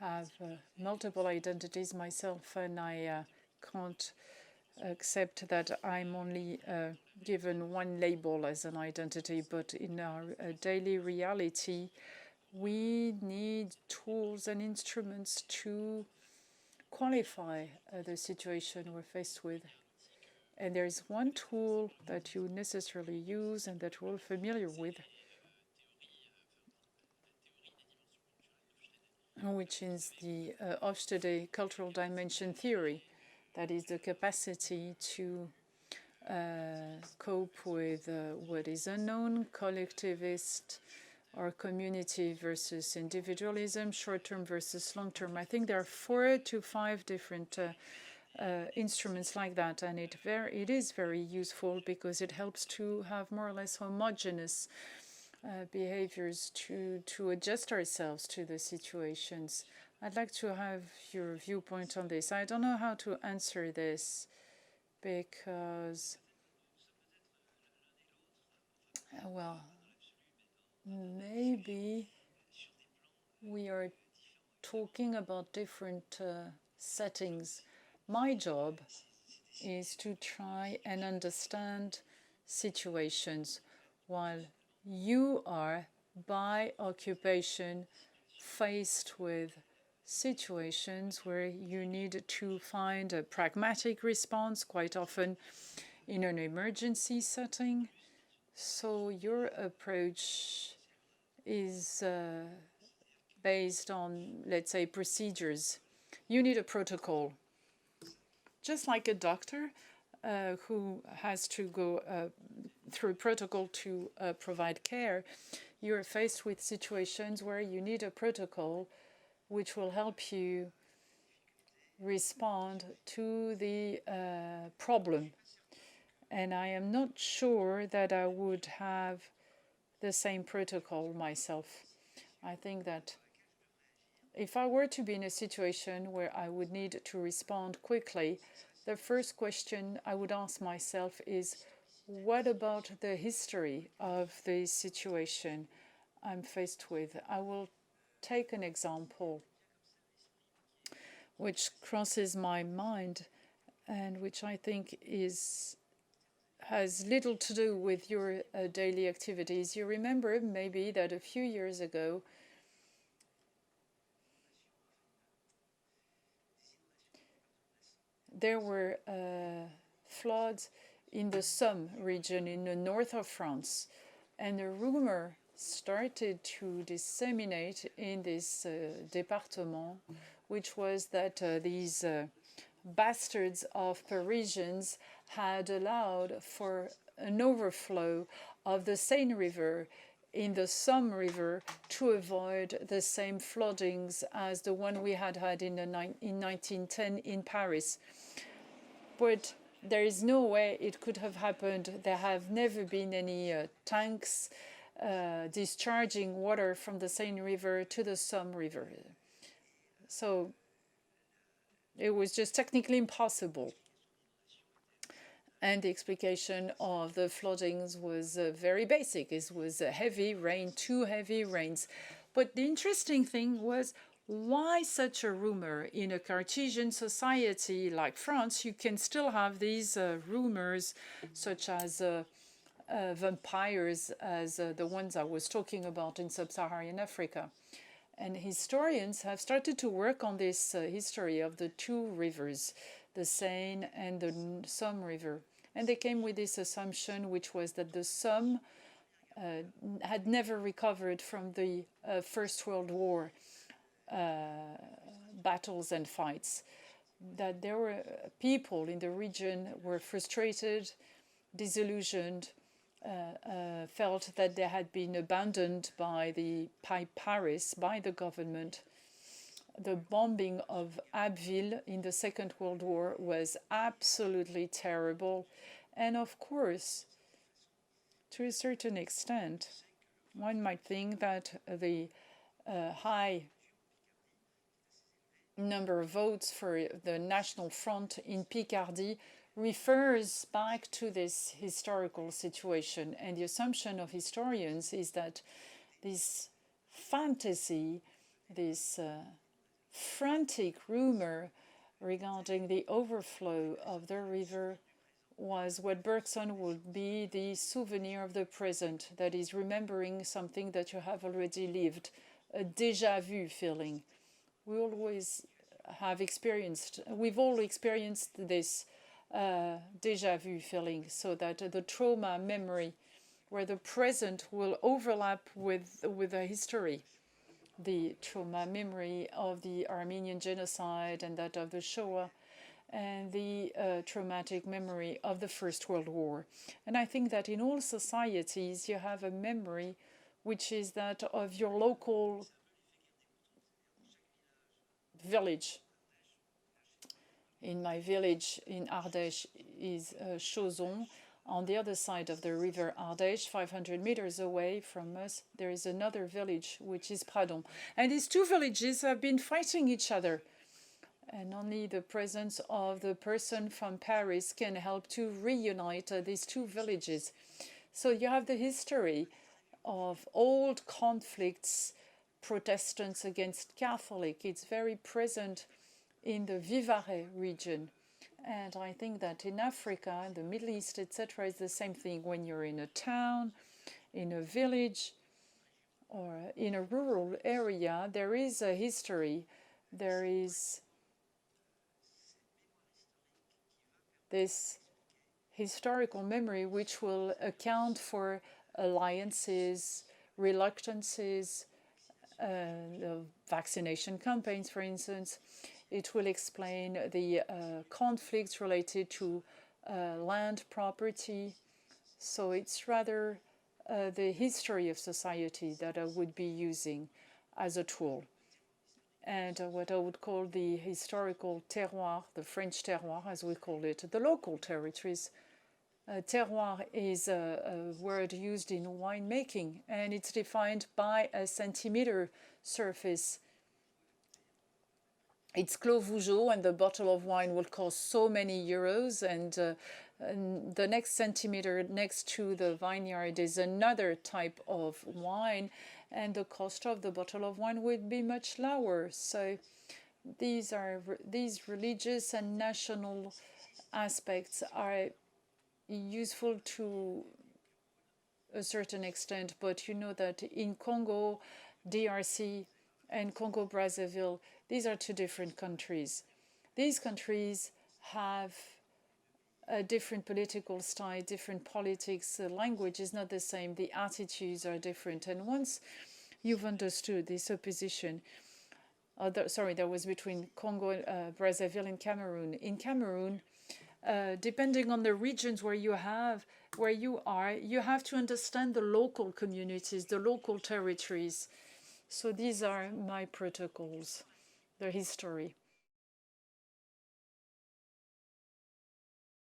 have multiple identities myself, and I can't accept that I'm only given one label as an identity. But in our daily reality, we need tools and instruments to qualify the situation we're faced with. And there's one tool that you necessarily use and that we're all familiar with, which is the Hofstede cultural dimension theory. That is the capacity to cope with what is unknown, collectivist or community versus individualism, short-term versus long-term. I think there are 4 to 5 different instruments like that, and it is very useful because it helps to have more or less homogeneous behaviors to adjust ourselves to the situations. I'd like to have your viewpoint on this. I don't know how to answer this because, well, maybe we are talking about different settings. My job is to try and understand situations, while you are, by occupation, faced with situations where you need to find a pragmatic response, quite often in an emergency setting. So your approach is based on, let's say, procedures. You need a protocol. Just like a doctor who has to go through a protocol to provide care, you're faced with situations where you need a protocol which will help you respond to the problem. And I am not sure that I would have the same protocol myself. I think that if I were to be in a situation where I would need to respond quickly, the first question I would ask myself is, what about the history of the situation I'm faced with? I will take an example which crosses my mind and which I think has little to do with your daily activities. You remember maybe that a few years ago, there were floods in the Somme region in the north of France. And a rumor started to disseminate in this département, which was that these bastards of Parisians had allowed for an overflow of the Seine River in the Somme River to avoid the same floodings as the one we had in 1910 in Paris. But there is no way it could have happened. There have never been any tanks discharging water from the Seine River to the Somme River. So it was just technically impossible. And the explication of the floodings was very basic. It was heavy rain, 2 heavy rains. But the interesting thing was, why such a rumor? In a Cartesian society like France, you can still have these rumors, such as vampires, as the ones I was talking about in sub-Saharan Africa. And historians have started to work on this history of the 2 rivers, the Seine and the Somme River. And they came with this assumption, which was that the Somme had never recovered from the First World War battles and fights, that there were people in the region were frustrated, disillusioned, felt that they had been abandoned by Paris, by the government. The bombing of Abbeville in the Second World War was absolutely terrible. And of course, to a certain extent, one might think that the high number of votes for the National Front in Picardy refers back to this historical situation. And the assumption of historians is that this fantasy, this frantic rumor regarding the overflow of the river was what Bergson would be the souvenir of the present, that is, remembering something that you have already lived, a déjà vu feeling. We always have experienced, we've all experienced this déjà vu feeling, so that the trauma memory, where the present will overlap with the history. The trauma memory of the Armenian genocide and that of the Shoah, and the traumatic memory of the First World War. And I think that in all societies you have a memory which is that of your local village. In my village in Ardèche is Chauzon. On the other side of the river Ardèche, 500 meters away from us, there is another village, which is Pradon. And these two villages have been fighting each other. And only the presence of the person from Paris can help to reunite these two villages. So you have the history of old conflicts, Protestants against Catholic. It's very present in the Vivarais region. And I think that in Africa, in the Middle East, etc., it's the same thing. When you're in a town, in a village, or in a rural area, there is a history. There is this historical memory which will account for alliances, reluctances, the vaccination campaigns, for instance. It will explain the conflicts related to land property. So it's rather the history of society that I would be using as a tool. And what I would call the historical terroir, the French terroir, as we call it, the local territories. Terroir is a word used in winemaking, and it's defined by a centimeter surface. It's Clos Vougeot, and the bottle of wine will cost so many euros, and the next centimeter next to the vineyard is another type of wine, and the cost of the bottle of wine would be much lower. So these religious and national aspects are useful to a certain extent, but you know that in Congo, DRC, and Congo Brazzaville, these are two different countries. These countries have a different political style, different politics. The language is not the same. The attitudes are different. And once you've understood this opposition, that was between Congo, Brazzaville, and Cameroon. In Cameroon, depending on the regions where you are, you have to understand the local communities, the local territories. So these are my protocols, the history.